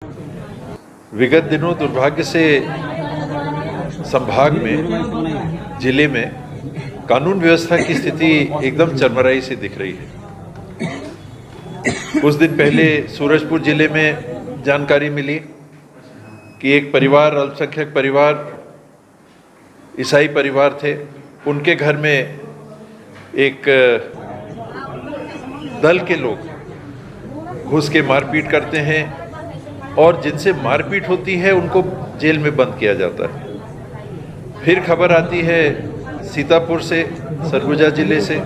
विगत दिनों दुर्भाग्य से संभाग में, जिले में कानून व्यवस्था की स्थिति एकदम चरमराई सी दिख रही है। कुछ दिन पहले सूरजपुर जिले में जानकारी मिली कि एक परिवार, अल्पसंख्यक परिवार, ईसाई परिवार थे, उनके घर में एक दल के लोग घुस के मारपीट करते हैं और जिनसे मारपीट होती है उनको जेल में बंद किया जाता है। फिर खबर आती है सीतापुर से, सरगुजा जिले से,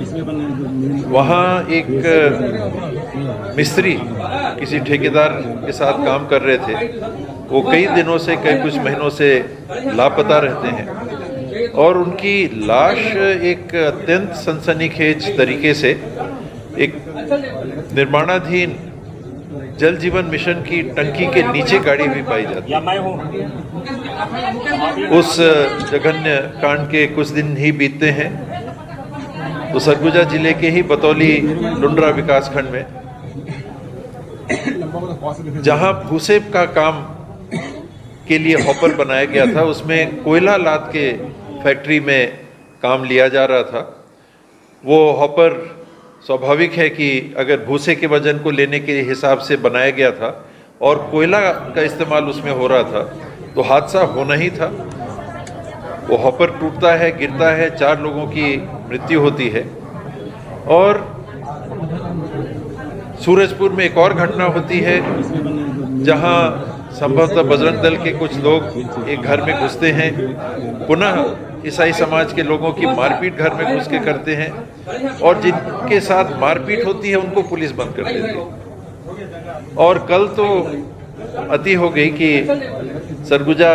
वहाँ एक मिस्त्री किसी ठेकेदार के साथ काम कर रहे थे। वो कई दिनों से, कुछ महीनों से लापता रहते हैं और उनकी लाश एक अत्यंत सनसनीखेज तरीके से एक निर्माणाधीन जल जीवन मिशन की टंकी के नीचे गाड़ी हुई पाई जाती है। उस जघन्य कांड के कुछ दिन ही बीतते हैं तो सरगुजा जिले के ही बतौली लुंड्रा विकासखंड में, जहां भूसेब का काम के लिए हॉपर बनाया गया था, उसमें कोयला लाद के फैक्ट्री में काम लिया जा रहा था। वो हॉपर स्वाभाविक है कि अगर भूसे के वजन को लेने के हिसाब से बनाया गया था और कोयला का इस्तेमाल उसमें हो रहा था तो हादसा होना ही था। वो हॉपर टूटता है, गिरता है, 4 लोगों की मृत्यु होती है। और सूरजपुर में एक और घटना होती है जहां संभवतः बजरंग दल के कुछ लोग एक घर में घुसते हैं, पुनः ईसाई समाज के लोगों की मारपीट घर में घुस के करते हैं और जिनके साथ मारपीट होती है उनको पुलिस बंद कर देती है। और कल तो अति हो गई कि सरगुजा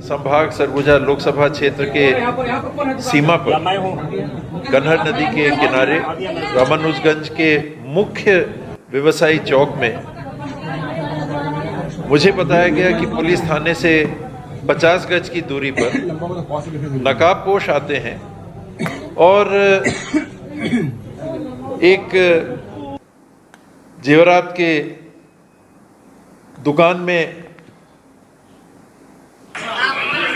संभाग, सरगुजा लोकसभा क्षेत्र के सीमा पर कन्हर नदी के किनारे रामानुजगंज के मुख्य व्यवसायी चौक में मुझे बताया गया कि पुलिस थाने से 50 गज की दूरी पर नकाबपोश आते हैं और एक जेवरात के दुकान में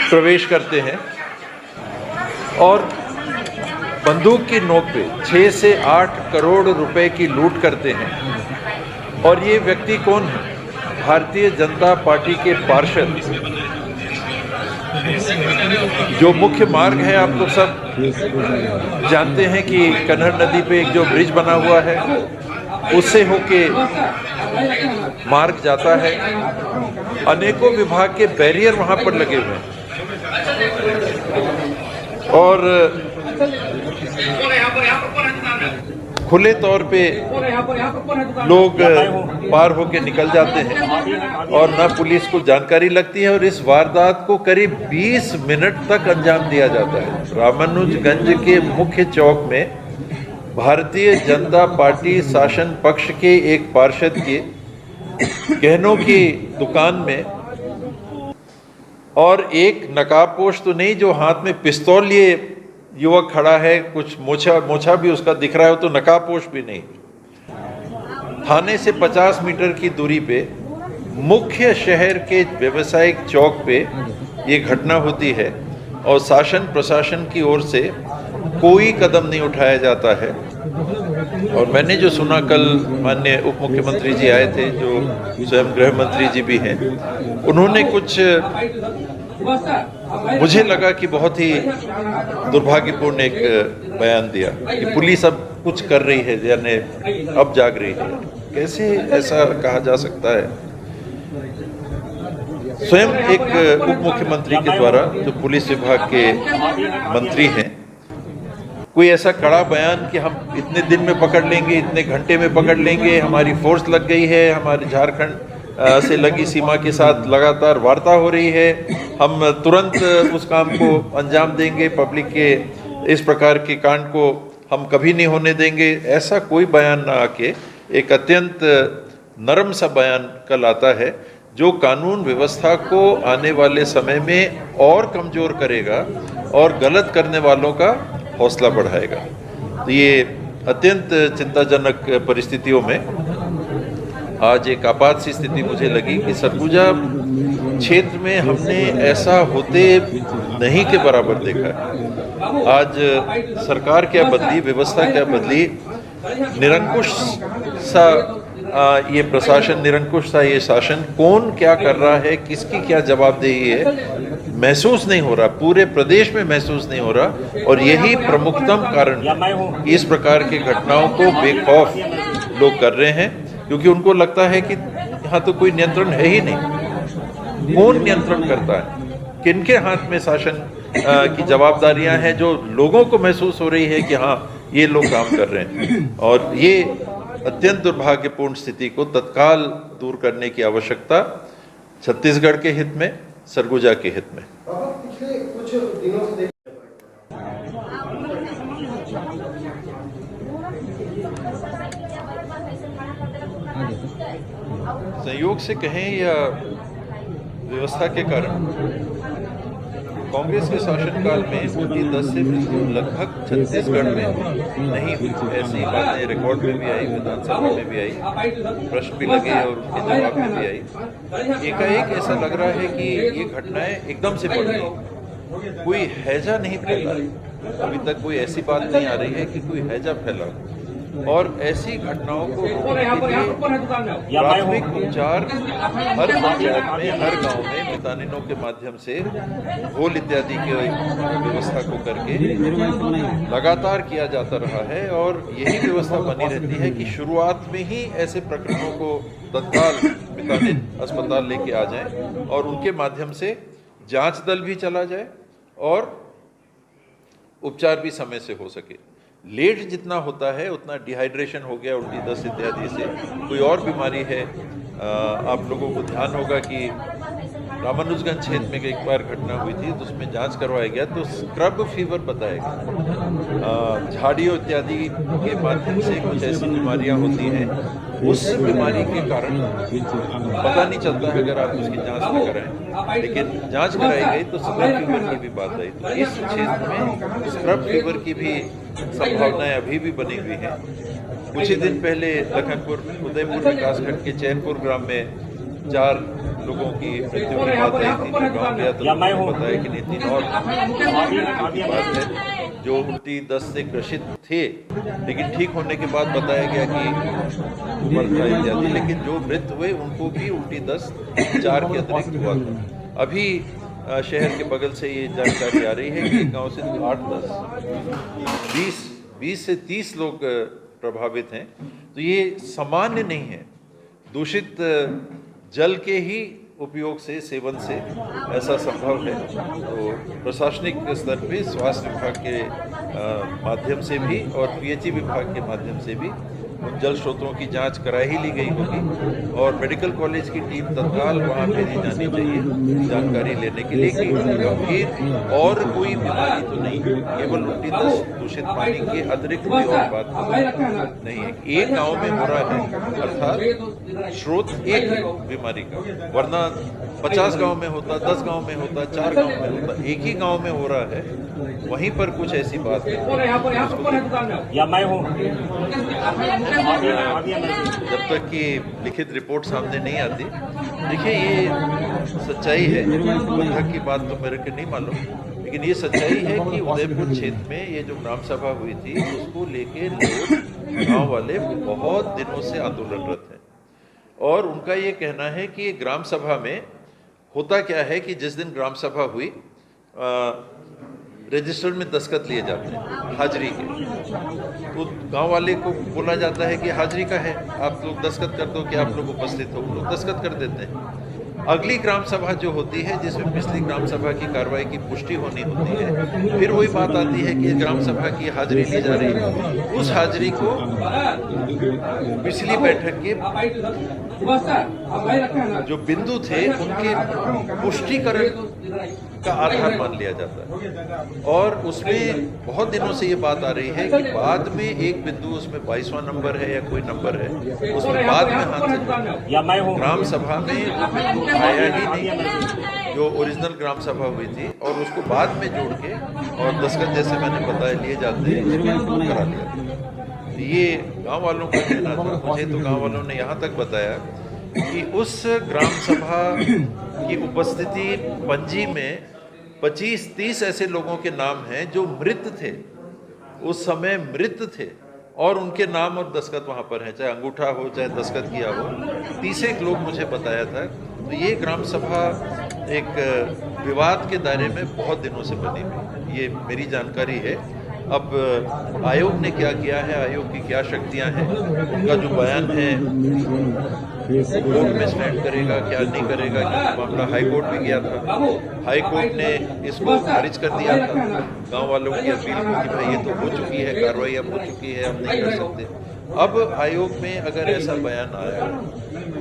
प्रवेश करते हैं और बंदूक की नोक पे 6 से 8 करोड़ रुपए की लूट करते हैं। और ये व्यक्ति कौन है? भारतीय जनता पार्टी के पार्षद। जो मुख्य मार्ग है, आप लोग सब जानते हैं कि कन्हर नदी पे एक जो ब्रिज बना हुआ है उससे होके मार्ग जाता है। अनेकों विभाग के बैरियर वहां पर लगे हुए हैं और खुले तौर पे लोग पार होके निकल जाते हैं और न पुलिस को जानकारी लगती है और इस वारदात को करीब 20 मिनट तक अंजाम दिया जाता है। रामानुजगंज के मुख्य चौक में भारतीय जनता पार्टी शासन पक्ष के एक पार्षद के गहनों की दुकान में और एक नकाबपोश तो नहीं, जो हाथ में पिस्तौल लिए युवक खड़ा है, कुछ मोछा भी उसका दिख रहा है, तो नकाबपोश भी नहीं। थाने से 50 मीटर की दूरी पे मुख्य शहर के व्यवसायिक चौक पे ये घटना होती है और शासन प्रशासन की ओर से कोई कदम नहीं उठाया जाता है। और मैंने जो सुना, कल माननीय उप मुख्यमंत्री जी आए थे, जो स्वयं गृह मंत्री जी भी हैं, उन्होंने कुछ, मुझे लगा कि बहुत ही दुर्भाग्यपूर्ण एक बयान दिया कि पुलिस अब कुछ कर रही है, यानी अब जाग रही है। कैसे ऐसा कहा जा सकता है? स्वयं एक उप मुख्यमंत्री के द्वारा, जो पुलिस विभाग के मंत्री हैं, कोई ऐसा कड़ा बयान कि हम इतने दिन में पकड़ लेंगे, इतने घंटे में पकड़ लेंगे, हमारी फोर्स लग गई है, हमारे झारखंड से लगी सीमा के साथ लगातार वार्ता हो रही है, हम तुरंत उस काम को अंजाम देंगे, पब्लिक के इस प्रकार के कांड को हम कभी नहीं होने देंगे, ऐसा कोई बयान ना आके एक अत्यंत नरम सा बयान कल आता है जो कानून व्यवस्था को आने वाले समय में और कमज़ोर करेगा और गलत करने वालों का हौसला बढ़ाएगा। तो ये अत्यंत चिंताजनक परिस्थितियों में आज एक आपात सी स्थिति मुझे लगी कि सरगुजा क्षेत्र में हमने ऐसा होते नहीं के बराबर देखा है। आज सरकार क्या बदली, व्यवस्था क्या बदली, निरंकुश सा ये प्रशासन, निरंकुश सा ये शासन, कौन क्या कर रहा है, किसकी क्या जवाबदेही है, महसूस नहीं हो रहा, पूरे प्रदेश में महसूस नहीं हो रहा। और यही प्रमुखतम कारण इस प्रकार की घटनाओं को बेखौफ लोग कर रहे हैं, क्योंकि उनको लगता है कि यहाँ तो कोई नियंत्रण है ही नहीं। कौन नियंत्रण करता है, किनके हाथ में शासन की जवाबदारियां हैं, जो लोगों को महसूस हो रही है कि हाँ ये लोग काम कर रहे हैं। और ये अत्यंत दुर्भाग्यपूर्ण स्थिति को तत्काल दूर करने की आवश्यकता छत्तीसगढ़ के हित में, सरगुजा के हित में। पिछले कुछ दिनों से संयोग से कहें या व्यवस्था के कारण कांग्रेस के शासनकाल में उनकी 10 से मृत्यु लगभग छत्तीसगढ़ में नहीं हुई। ऐसी बातें रिकॉर्ड में भी आई, विधानसभा में भी आई, प्रश्न भी लगे और उनके जवाब में भी आई। एकाएक ऐसा लग रहा है कि ये घटनाएं एकदम से बढ़ गई, कोई हैजा नहीं फैला। अभी तक कोई ऐसी बात नहीं आ रही है कि कोई हैजा फैला। और ऐसी घटनाओं को रोकने के लिए प्राथमिक उपचार हर पंचायत में, हर गांव में मितानिनों के माध्यम से घोल इत्यादि की व्यवस्था को करके लगातार किया जाता रहा है। और यही व्यवस्था बनी रहती है कि शुरुआत में ही ऐसे प्रकरणों को तत्काल मितानिन अस्पताल लेके आ जाएं और उनके माध्यम से जांच दल भी चला जाए और उपचार भी समय से हो सके। लेट जितना होता है उतना डिहाइड्रेशन हो गया, उल्टी दस्त इत्यादि से कोई और बीमारी है। आप लोगों को ध्यान होगा कि रामानुजगंज क्षेत्र में एक बार घटना हुई थी, तो उसमें जांच करवाया गया तो स्क्रब फीवर बताया गया। झाड़ियों इत्यादि के माध्यम से कुछ ऐसी बीमारियां होती हैं, उस बीमारी के कारण पता नहीं चलता है अगर आप उसकी जांच न कराएं, लेकिन जांच कराई गई तो स्क्रब फीवर की भी बात आई। तो इस क्षेत्र में स्क्रब फीवर की भी संभावनाएं अभी भी बनी हुई हैं। कुछ ही दिन पहले लखनपुर उदयपुर विकासखंड के चैनपुर ग्राम में 4 लोगों की मृत्यु की बात आई थी। गाँव गया तो बताया कि नहीं 3 और बात है जो उल्टी दस्त से ग्रसित थे, लेकिन ठीक होने के बाद बताया गया कि उम्र था इत्यादि, लेकिन जो मृत हुए उनको भी उल्टी दस्त 4 के अतिरिक्त हुआ था। अभी शहर के बगल से ये जानकारी आ रही है कि गांव से 8-10 20 से 30 लोग प्रभावित हैं। तो ये सामान्य नहीं है। दूषित जल के ही उपयोग से, सेवन से ऐसा संभव है। तो प्रशासनिक स्तर पे स्वास्थ्य विभाग के माध्यम से भी और पीएचई विभाग के माध्यम से भी उन जल स्रोतों की जांच करा ही ली गई होगी और मेडिकल कॉलेज की टीम तत्काल वहां भेजी जानी चाहिए जानकारी लेने के लिए कि गंभीर और कोई बीमारी तो नहीं, केवल उल्टी दस्त दूषित पानी के अतिरिक्त कोई और बात नहीं है। एक गांव में हो रहा है अर्थात स्रोत एक है बीमारी का, वरना 50 गांव में होता, 10 गांव में होता, 4 गांव में होता, एक ही गांव में हो रहा है, वहीं पर कुछ ऐसी बात है। जब तक कि लिखित रिपोर्ट सामने नहीं आती, देखिए ये सच्चाई है। बंधक की बात तो मेरे को नहीं मालूम, लेकिन ये सच्चाई है कि उदयपुर क्षेत्र में ये जो ग्राम सभा हुई थी उसको लेके लोग, गांव वाले बहुत दिनों से आंदोलनरत हैं। और उनका ये कहना है कि ग्राम सभा में होता क्या है कि जिस दिन ग्राम सभा हुई रजिस्टर में दस्तखत लिए जाते हैं हाजिरी के, तो गांव वाले को बोला जाता है कि हाजिरी का है, आप लोग दस्तखत कर दो कि आप लोग उपस्थित हो, लोग दस्तखत कर देते हैं। अगली ग्राम सभा जो होती है जिसमें पिछली ग्राम सभा की कार्रवाई की पुष्टि होनी होती है, फिर वही बात आती है कि ग्राम सभा की हाजिरी ली जा रही है। उस हाजिरी को पिछली बैठक के जो बिंदु थे उनके पुष्टिकरण का आधार मान लिया जाता है। और उसमें बहुत दिनों से ये बात आ रही है कि बाद में एक बिंदु उसमें 22वां नंबर है या कोई नंबर है, उसमें बाद में हाथ से ग्राम सभा में आया ही नहीं जो ओरिजिनल ग्राम सभा हुई थी, और उसको बाद में जोड़ के और दस्तखत जैसे मैंने बताया लिए जाते हैं, करा लिया। ये गांव वालों का कहना था। मुझे तो गांव वालों ने यहाँ तक बताया कि उस ग्राम सभा की उपस्थिति पंजी में 25-30 ऐसे लोगों के नाम हैं जो मृत थे, उस समय मृत थे, और उनके नाम और दस्तखत वहाँ पर हैं, चाहे अंगूठा हो चाहे दस्तखत किया हो। 30 एक लोग मुझे बताया था। तो ये ग्राम सभा एक विवाद के दायरे में बहुत दिनों से बनी हुई, ये मेरी जानकारी है। अब आयोग ने क्या किया है, आयोग की क्या शक्तियां हैं, उनका जो बयान है कोर्ट में स्टैंड करेगा क्या नहीं करेगा, क्योंकि मामला हाई कोर्ट भी गया था। हाई कोर्ट ने इसको खारिज कर दिया था गांव वालों की अपील को कि भाई ये तो हो चुकी है, कार्रवाई अब हो चुकी है, हम नहीं कर सकते। अब आयोग में अगर ऐसा बयान आया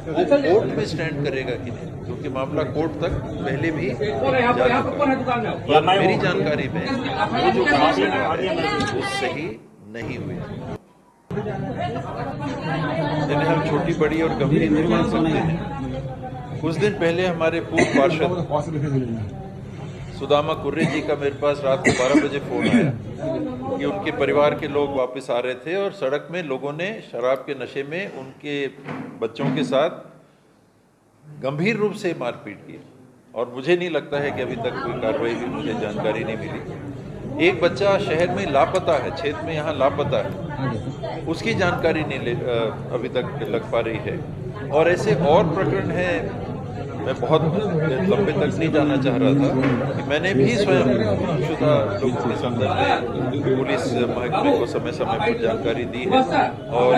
वो कोर्ट में स्टैंड करेगा कि नहीं, क्योंकि मामला कोर्ट तक पहले भी जा चुका है। पर मेरी जानकारी में वो जो फैसला है वो सही नहीं हुई। जिन्हें हम छोटी बड़ी और गंभीर नहीं मान सकते हैं। कुछ दिन पहले हमारे पूर्व पार्षद सुदामा कुर्रे जी का मेरे पास रात को 12 बजे फोन आया कि उनके परिवार के लोग वापस आ रहे थे और सड़क में लोगों ने शराब के नशे में उनके बच्चों के साथ गंभीर रूप से मारपीट की, और मुझे नहीं लगता है कि अभी तक कोई कार्रवाई हुई, मुझे जानकारी नहीं मिली। एक बच्चा शहर में लापता है, क्षेत्र में यहाँ लापता है, उसकी जानकारी नहीं अभी तक लग पा रही है। और ऐसे और प्रकरण हैं, मैं बहुत लंबे तक नहीं जाना चाह रहा था कि मैंने भी स्वयं गुमशुदा लोगों के संदर्भ में पुलिस महकमे को समय समय पर जानकारी दी है, और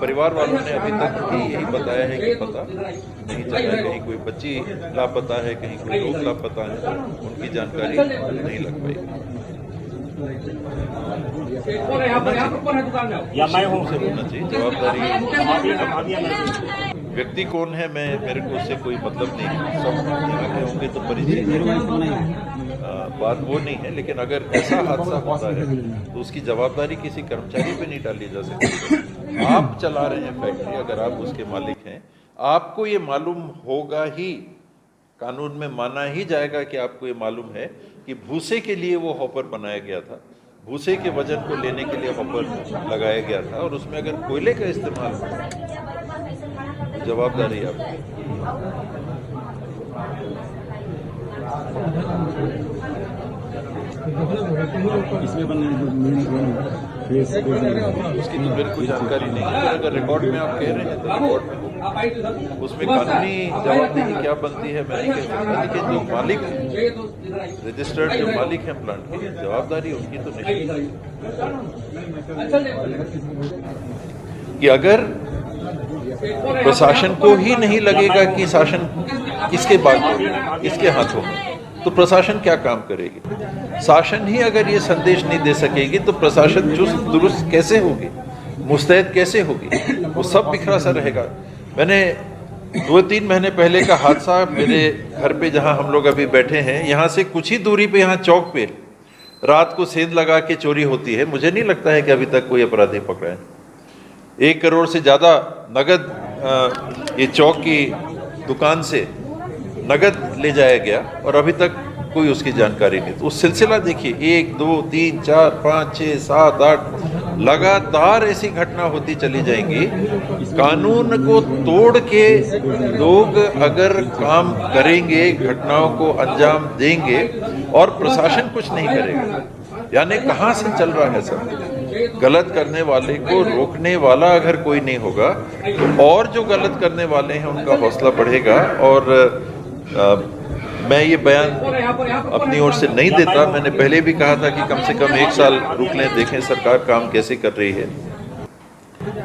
परिवार वालों ने अभी तक भी यही बताया है कि पता नहीं चला है, कहीं कोई बच्ची लापता है, कहीं कोई लोग लापता है, उनकी जानकारी नहीं लग पाई। होना चाहिए जवाबदारी। व्यक्ति कौन है, मेरे को उससे कोई मतलब नहीं है, सब यहाँ के होंगे तो परिचित बात वो नहीं है। लेकिन अगर ऐसा हादसा होता है तो उसकी जवाबदारी किसी कर्मचारी पे नहीं डाली जा सकती। आप चला रहे हैं फैक्ट्री, अगर आप उसके मालिक हैं, आपको ये मालूम होगा ही, कानून में माना ही जाएगा कि आपको ये मालूम है कि भूसे के लिए वो हॉपर बनाया गया था, भूसे के वजन को लेने के लिए हॉपर लगाया गया था, और उसमें अगर कोयले का इस्तेमाल हो जवाबदारी आपकी। उसकी तो मेरे को जानकारी नहीं है, अगर रिकॉर्ड में आप कह रहे हैं तो रिकॉर्ड में हो, उसमें कानूनी जवाबदेही क्या बनती है मैं नहीं कह सकता। लेकिन जो मालिक है, रजिस्टर्ड जो मालिक है प्लांट की, जवाबदारी उनकी तो निश्चित कि अगर प्रशासन को ही नहीं लगेगा कि शासन किसके बाजू किसके हाथों में, तो प्रशासन क्या काम करेगी। शासन ही अगर ये संदेश नहीं दे सकेगी तो प्रशासन चुस्त दुरुस्त कैसे होगी, मुस्तैद कैसे होगी, वो सब बिखरा सा रहेगा। मैंने 2-3 महीने पहले का हादसा मेरे घर पे जहां हम लोग अभी बैठे हैं, यहाँ से कुछ ही दूरी पे, यहाँ चौक पे रात को सेंध लगा के चोरी होती है। मुझे नहीं लगता है कि अभी तक कोई अपराधी पकड़ा है। 1 करोड़ से ज़्यादा नगद ये चौक की दुकान से नगद ले जाया गया और अभी तक कोई उसकी जानकारी नहीं। तो उस सिलसिला देखिए, 1, 2, 3, 4, 5, 6, 7, 8 लगातार ऐसी घटना होती चली जाएंगी। कानून को तोड़ के लोग अगर काम करेंगे, घटनाओं को अंजाम देंगे और प्रशासन कुछ नहीं करेगा, यानी कहाँ से चल रहा है सब। गलत करने वाले को रोकने वाला अगर कोई नहीं होगा तो और जो गलत करने वाले हैं उनका हौसला बढ़ेगा। और मैं ये बयान अपनी ओर से नहीं देता, मैंने पहले भी कहा था कि कम से कम 1 साल रुक लें, देखें सरकार काम कैसे कर रही है,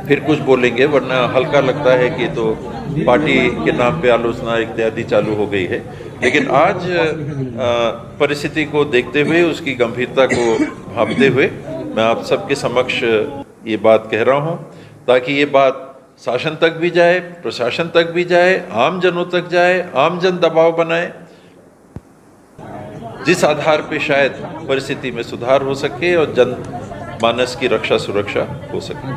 फिर कुछ बोलेंगे। वरना हल्का लगता है कि तो पार्टी के नाम पे आलोचना इत्यादि चालू हो गई है। लेकिन आज परिस्थिति को देखते हुए, उसकी गंभीरता को भांपते हुए मैं आप सबके समक्ष ये बात कह रहा हूँ, ताकि ये बात शासन तक भी जाए, प्रशासन तक भी जाए, आम जनों तक जाए, आम जन दबाव बनाए, जिस आधार पे शायद परिस्थिति में सुधार हो सके और जन मानस की रक्षा सुरक्षा हो सके।